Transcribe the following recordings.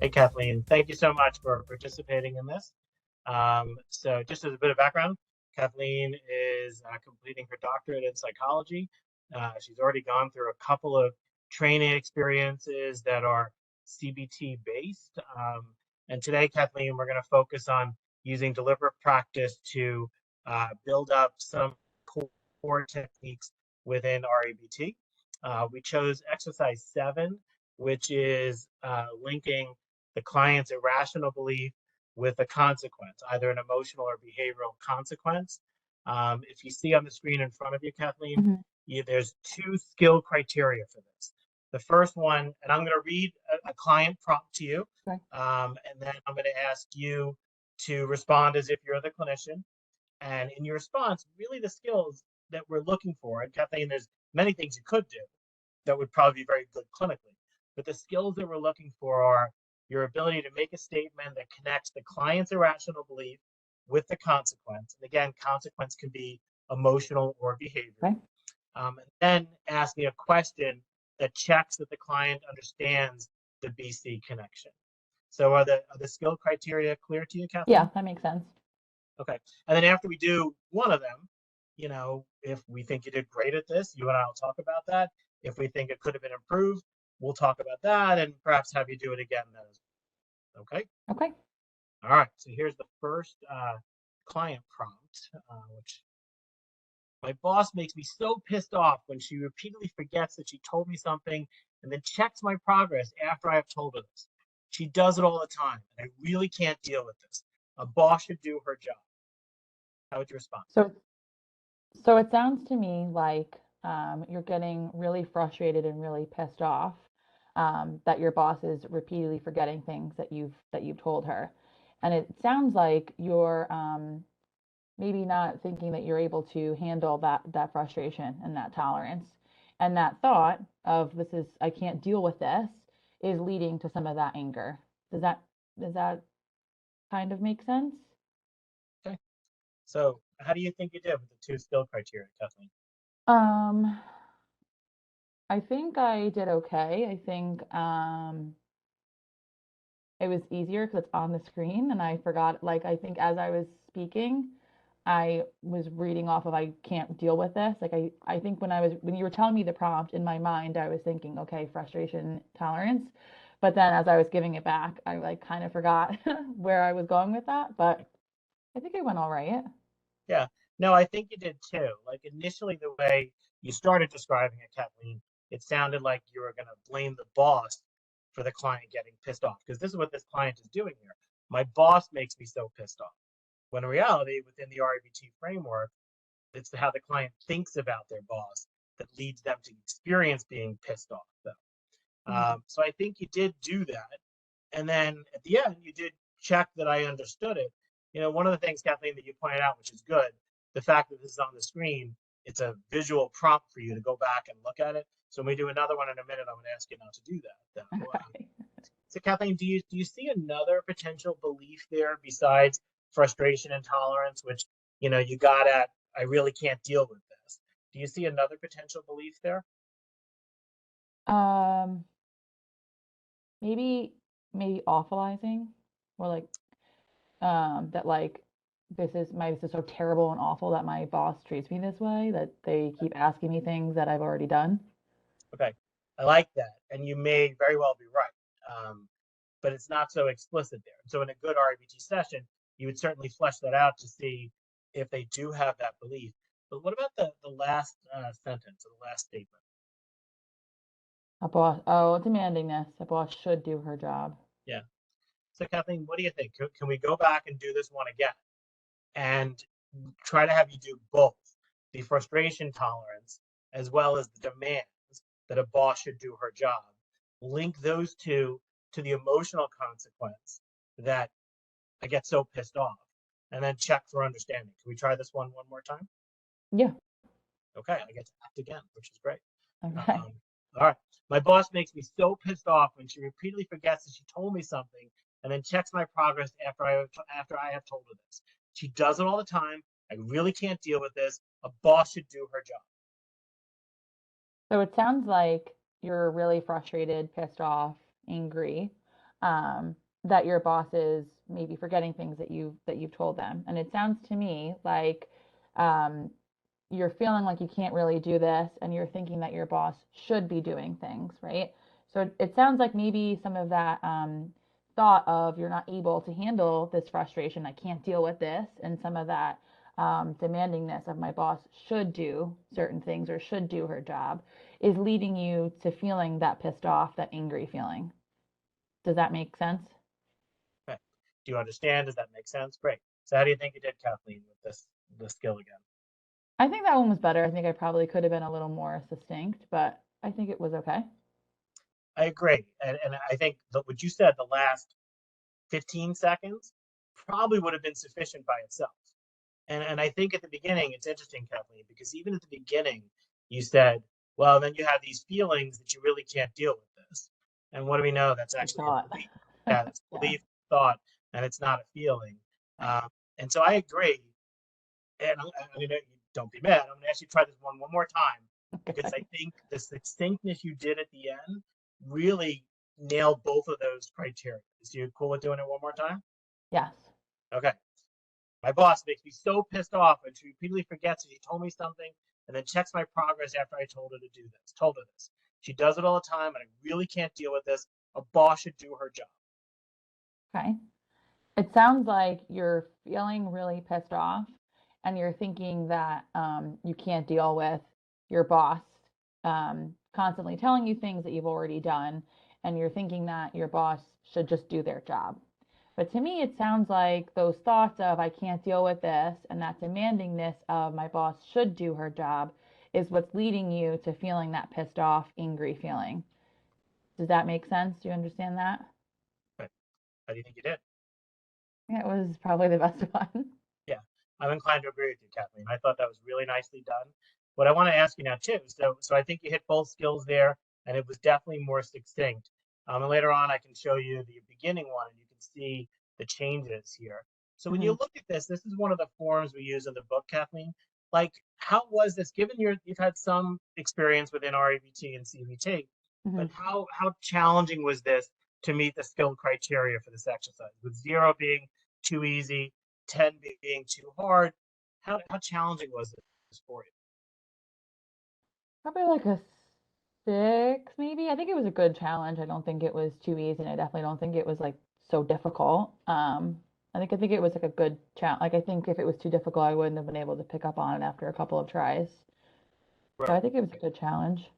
Hey, Kathleen, thank you so much for participating in this. So just as a bit of background, Kathleen is completing her doctorate in psychology. She's already gone through a couple of training experiences that are CBT based. And today, Kathleen, we're going to focus on using deliberate practice to build up some core techniques within REBT. We chose exercise 7, which is linking the client's irrational belief with a consequence, either an emotional or behavioral consequence. If you see on the screen in front of you, Kathleen, Mhm. there's 2 skill criteria for this. The first one, and I'm going to read a client prompt to you, Okay. and then I'm going to ask you to respond as if you're the clinician. And in your response, really the skills that we're looking for, and Kathleen, there's many things you could do that would probably be very good clinically, but the skills that we're looking for are your ability to make a statement that connects the client's irrational belief with the consequence. And again, consequence can be emotional or behavioral. Okay. And then asking a question that checks that the client understands the BC connection. So are the skill criteria clear to you, Yeah, Kathleen? that makes sense. Okay. And then after we do one of them, if we think you did great at this, you and I will talk about that. If we think it could have been improved, we'll talk about that and perhaps have you do it again then. Okay. Okay. All right. So here's the first client prompt, which my boss makes me so pissed off when she repeatedly forgets that she told me something and then checks my progress after I have told her this. She does it all the time, and I really can't deal with this. A boss should do her job. How would you respond? So so it sounds to me like you're getting really frustrated and really pissed off that your boss is repeatedly forgetting things that you've told her. And it sounds like you're maybe not thinking that you're able to handle that frustration and that tolerance. And that thought of this is I can't deal with this is leading to some of that anger. Does that kind of make sense? Okay. So how do you think you did with the 2 skill criteria, Kathleen? Um, I think I did okay. I think it was easier because it's on the screen and I forgot, like, I think as I was speaking, I was reading off of I can't deal with this. Like I think when you were telling me the prompt in my mind, I was thinking, okay, frustration tolerance. But then as I was giving it back, I like kind of forgot where I was going with that. But I think I went all right. Yeah. No, I think you did too. Like initially, the way you started describing it, Kathleen, it sounded like you were going to blame the boss for the client getting pissed off because this is what this client is doing here. My boss makes me so pissed off. When in reality, within the REBT framework, it's how the client thinks about their boss that leads them to experience being pissed off, though. Mhm. So I think you did do that. And then at the end, you did check that I understood it. One of the things, Kathleen, that you pointed out, which is good, the fact that this is on the screen, it's a visual prompt for you to go back and look at it. So when we do another one in a minute, I'm going to ask you not to do that, though. Okay. So Kathleen, do you see another potential belief there besides frustration and tolerance, which you got at? I really can't deal with this. Do you see another potential belief there? Um, maybe awfulizing or like that like this is so terrible and awful that my boss treats me this way, that they keep asking me things that I've already done. Okay, I like that, and you may very well be right, but it's not so explicit there. So in a good REBT session, you would certainly flesh that out to see if they do have that belief. But what about the last sentence or the last statement? A boss, oh, demandingness. A boss should do her job. Yeah. So Kathleen, what do you think? Can we go back and do this one again and try to have you do both the frustration tolerance as well as the demands that a boss should do her job? Link those two to the emotional consequence that I get so pissed off, and then check for understanding. Can we try this one more time? Yeah. Okay, I get to act again, which is great. Okay. Um, all right. My boss makes me so pissed off when she repeatedly forgets that she told me something and then checks my progress after I have told her this. She does it all the time. I really can't deal with this. A boss should do her job. So it sounds like you're really frustrated, pissed off, angry. that your boss is maybe forgetting things that you've told them. And it sounds to me like um, you're feeling like you can't really do this and you're thinking that your boss should be doing things, right? So it sounds like maybe some of that thought of you're not able to handle this frustration, I can't deal with this, and some of that demandingness of my boss should do certain things or should do her job is leading you to feeling that pissed off, that angry feeling. Does that make sense? Okay. Do you understand? Does that make sense? Great. So how do you think you did, Kathleen, with this skill again? I think that one was better. I think I probably could have been a little more succinct, but I think it was okay. I agree. And I think that what you said, the last 15 seconds, probably would have been sufficient by itself. And I think at the beginning, it's interesting, Kathleen, because even at the beginning, you said, well, then you have these feelings that you really can't deal with this. And what do we know? That's I actually a thought. belief. Yeah, that's a Yeah. belief, thought, and it's not a feeling. Right. And so I agree. And I'm gonna, don't be mad. I'm gonna actually try this one more time because I Okay. think the succinctness you did at the end really nailed both of those criteria. Is you cool with doing it one more time? Yes. Okay. My boss makes me so pissed off and she repeatedly forgets that she told me something and then checks my progress after I told her to do this. Told her this. She does it all the time and I really can't deal with this. A boss should do her job. Okay. It sounds like you're feeling really pissed off and you're thinking that you can't deal with your boss constantly telling you things that you've already done, and you're thinking that your boss should just do their job. But to me, it sounds like those thoughts of I can't deal with this and that demandingness of my boss should do her job is what's leading you to feeling that pissed off, angry feeling. Does that make sense? Do you understand that? But how do you think you did? Yeah, it was probably the best one. Yeah, I'm inclined to agree with you, Kathleen. I thought that was really nicely done. What I want to ask you now too, so I think you hit both skills there, and it was definitely more succinct. And later on, I can show you the beginning one, and you can see the changes here. So when you Hmm. look at this is one of the forms we use in the book, Kathleen. Like, how was this? Given you've had some experience within REBT and CBT, Hmm. but how challenging was this to meet the skill criteria for this exercise? With 0 being too easy, 10 being too hard. How challenging was this for you? Probably like a 6, maybe. I think it was a good challenge. I don't think it was too easy, and I definitely don't think it was like so difficult. I think it was like a good challenge. Like I think if it was too difficult, I wouldn't have been able to pick up on it after a couple of tries. So Right. I think it was a good challenge.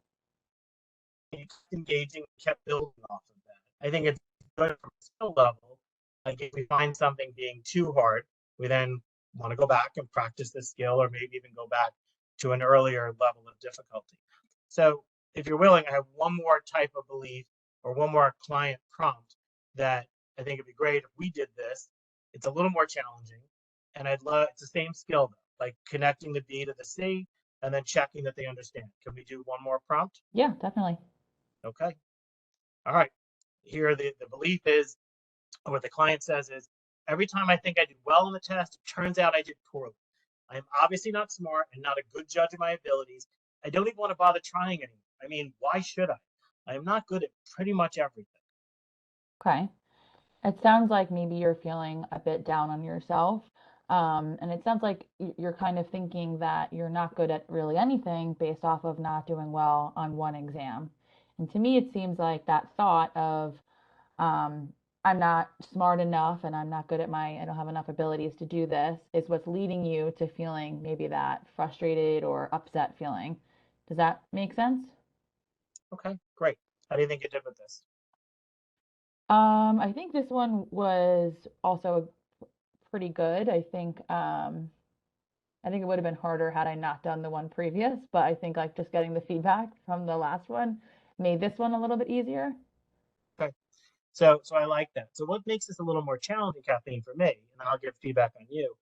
You kept engaging, kept building off of that. I think it's good from a skill level. Like if we find something being too hard, we then want to go back and practice the skill, or maybe even go back to an earlier level of difficulty. So if you're willing, I have one more type of belief or one more client prompt that I think it'd be great if we did this. It's a little more challenging, and I'd love it's the same skill though, like connecting the B to the C and then checking that they understand. Can we do one more prompt? Yeah, definitely. Okay. All right. Here, the belief is, or what the client says is, every time I think I did well in the test, it turns out I did poorly. I am obviously not smart and not a good judge of my abilities. I don't even want to bother trying anymore. I mean, why should I? I am not good at pretty much everything. Okay. It sounds like maybe you're feeling a bit down on yourself. And it sounds like you're kind of thinking that you're not good at really anything based off of not doing well on one exam. And to me, it seems like that thought of um, I'm not smart enough and I don't have enough abilities to do this is what's leading you to feeling maybe that frustrated or upset feeling. Does that make sense? Okay, great. How do you think you did with this? I think this one was also pretty good. I think it would have been harder had I not done the one previous, but I think like just getting the feedback from the last one made this one a little bit easier. Okay, so I like that. So what makes this a little more challenging, Kathleen, for me, and I'll give feedback on you,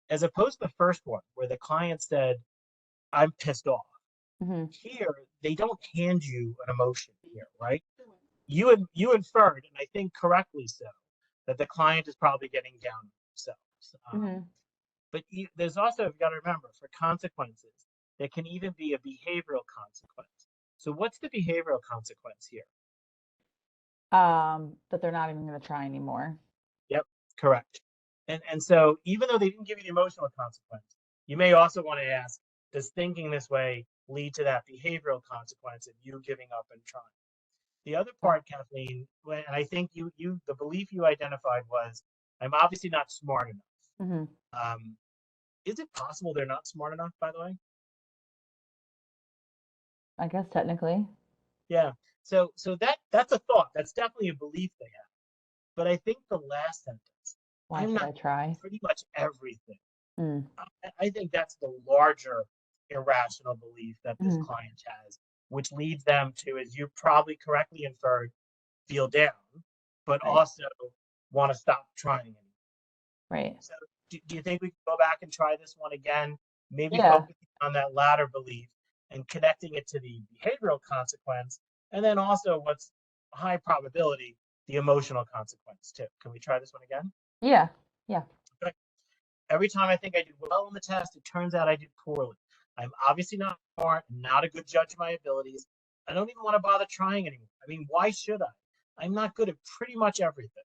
as opposed to the first one where the client said, "I'm pissed off." Hmm. Here, they don't hand you an emotion here, right? You inferred, and I think correctly so, that the client is probably getting down on themselves. Hmm. But there's also, you've got to remember, for consequences, there can even be a behavioral consequence. So what's the behavioral consequence here? That they're not even going to try anymore. Yep, correct. And so even though they didn't give you the emotional consequence, you may also want to ask, does thinking this way lead to that behavioral consequence of you giving up and trying? The other Yeah. part, Kathleen, and I think the belief you identified was, I'm obviously not smart enough. Hmm. Um, is it possible they're not smart enough, by the way? I guess technically. Yeah. So that's a thought. That's definitely a belief they have. But I think the last sentence, Why I'm should not I try? pretty much everything. Mm. I think that's the larger irrational belief that this Hmm. client has, which leads them to, as you probably correctly inferred, feel down, but Right. also want to stop trying anymore. Right. So, do you think we can go back and try this one again? Maybe Yeah. focusing on that latter belief and connecting it to the behavioral consequence, and then also what's high probability, the emotional consequence too. Can we try this one again? Yeah. Yeah. Okay. Every time I think I did well on the test, it turns out I did poorly. I'm obviously not smart, not a good judge of my abilities. I don't even want to bother trying anymore. I mean, why should I? I'm not good at pretty much everything.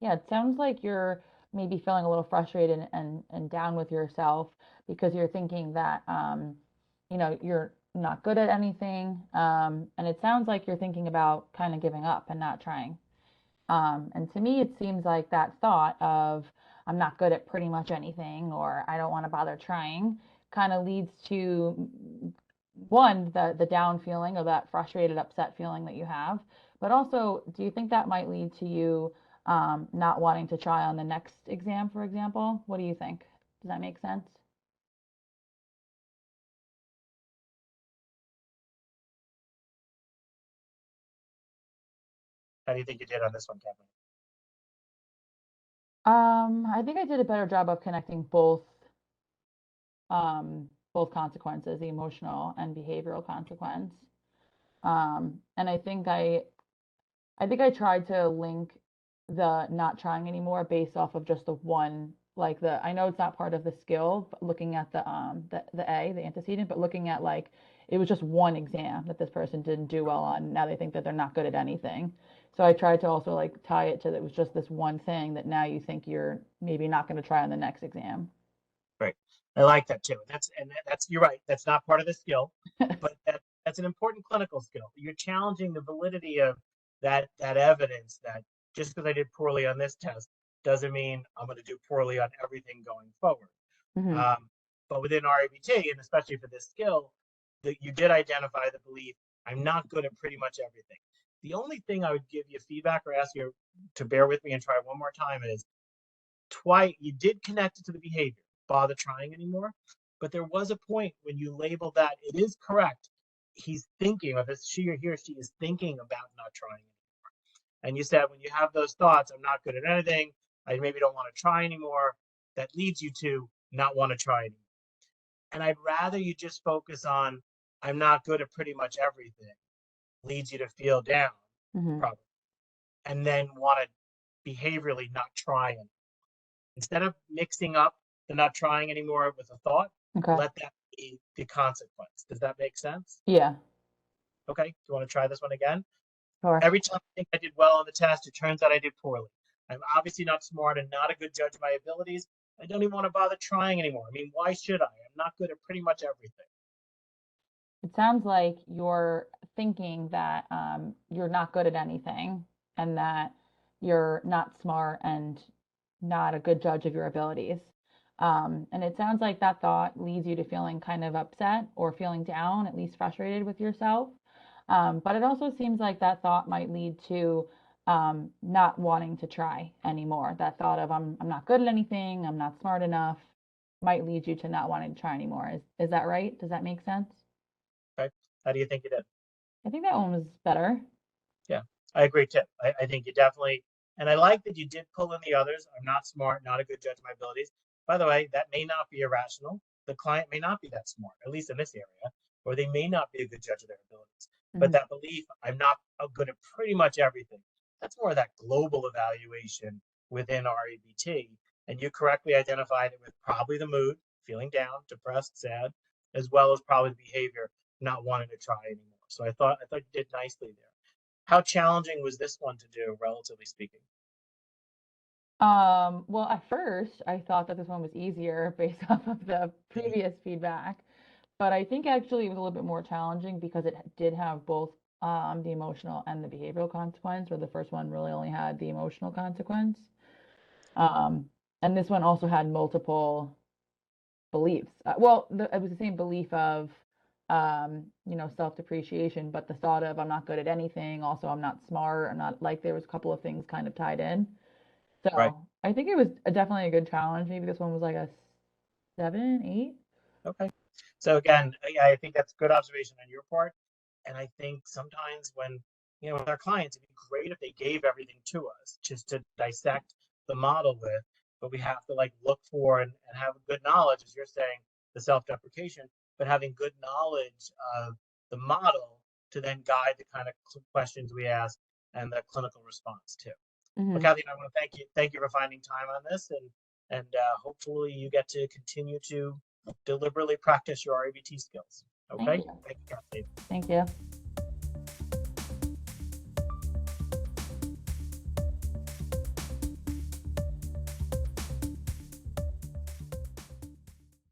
Yeah, it sounds like you're maybe feeling a little frustrated and down with yourself because you're thinking that you're not good at anything. And it sounds like you're thinking about kind of giving up and not trying. And to me, it seems like that thought of I'm not good at pretty much anything or I don't want to bother trying kind of leads to one, the down feeling or that frustrated, upset feeling that you have. But also, do you think that might lead to you not wanting to try on the next exam, for example? What do you think? Does that make sense? How do you think you did on this one, Kevin? I think I did a better job of connecting both consequences, the emotional and behavioral consequence. And I think I tried to link the not trying anymore based off of just the one, like I know it's not part of the skill, but looking at the antecedent, but looking at like it was just one exam that this person didn't do well on. Now they think that they're not good at anything. So I tried to also like tie it to that it was just this one thing that now you think you're maybe not going to try on the next exam. Right. I like that too. That's you're right. That's not part of the skill, but that's an important clinical skill. You're challenging the validity of that evidence that just because I did poorly on this test doesn't mean I'm going to do poorly on everything going forward. Hmm. Um, but within RABT, and especially for this skill, that you did identify the belief I'm not good at pretty much everything. The only thing I would give you feedback or ask you to bear with me and try one more time is twice you did connect it to the behavior, bother trying anymore. But there was a point when you labeled that it is correct. He's thinking, or this she or he or she is thinking about not trying. And you said when you have those thoughts, I'm not good at anything. I maybe don't want to try anymore. That leads you to not want to try anymore. And I'd rather you just focus on I'm not good at pretty much everything. Leads you to feel down, Hmm. probably, and then want to behaviorally not try anymore. Instead of mixing up the not trying anymore with a thought, Okay. let that be the consequence. Does that make sense? Yeah. Okay. Do you want to try this one again? Sure. Every time I think I did well on the test, it turns out I did poorly. I'm obviously not smart and not a good judge of my abilities. I don't even want to bother trying anymore. I mean, why should I? I'm not good at pretty much everything. It sounds like you're thinking that you're not good at anything and that you're not smart and not a good judge of your abilities. And it sounds like that thought leads you to feeling kind of upset or feeling down, at least frustrated with yourself. But it also seems like that thought might lead to not wanting to try anymore. That thought of I'm not good at anything, I'm not smart enough, might lead you to not wanting to try anymore. Is that right? Does that make sense? Okay. How do you think you did? I think that one was better. Yeah, I agree too. I think you definitely, and I like that you did pull in the others. I'm not smart, not a good judge of my abilities. By the way, that may not be irrational. The client may not be that smart, at least in this area, or they may not be a good judge of their abilities. But Mhm. that belief, I'm not good at pretty much everything, that's more of that global evaluation within REBT. And you correctly identified it with probably the mood, feeling down, depressed, sad, as well as probably the behavior, not wanting to try anymore. So I thought you did nicely there. How challenging was this one to do, relatively speaking? Well, at first, I thought that this one was easier based off of the Yeah. previous feedback, but I think actually it was a little bit more challenging because it did have both the emotional and the behavioral consequence, where the first one really only had the emotional consequence. Um, and this one also had multiple beliefs. Well, it was the same belief of, self-depreciation, but the thought of I'm not good at anything. Also, I'm not smart. I'm not like there was a couple of things kind of tied in. Right. So I think it was definitely a good challenge. Maybe this one was like a 7, 8. Okay. So again, I think that's a good observation on your part. And I think sometimes when, with our clients, it'd be great if they gave everything to us just to dissect the model with, but we have to like look for and have good knowledge, as you're saying, the self-deprecation, but having good knowledge of the model to then guide the kind of questions we ask and the clinical response too. Well, Hmm. Kathleen, I want to thank you for finding time on this, and hopefully you get to continue to deliberately practice your REBT skills. Thank Okay, you. thank you, Kathleen. Thank you.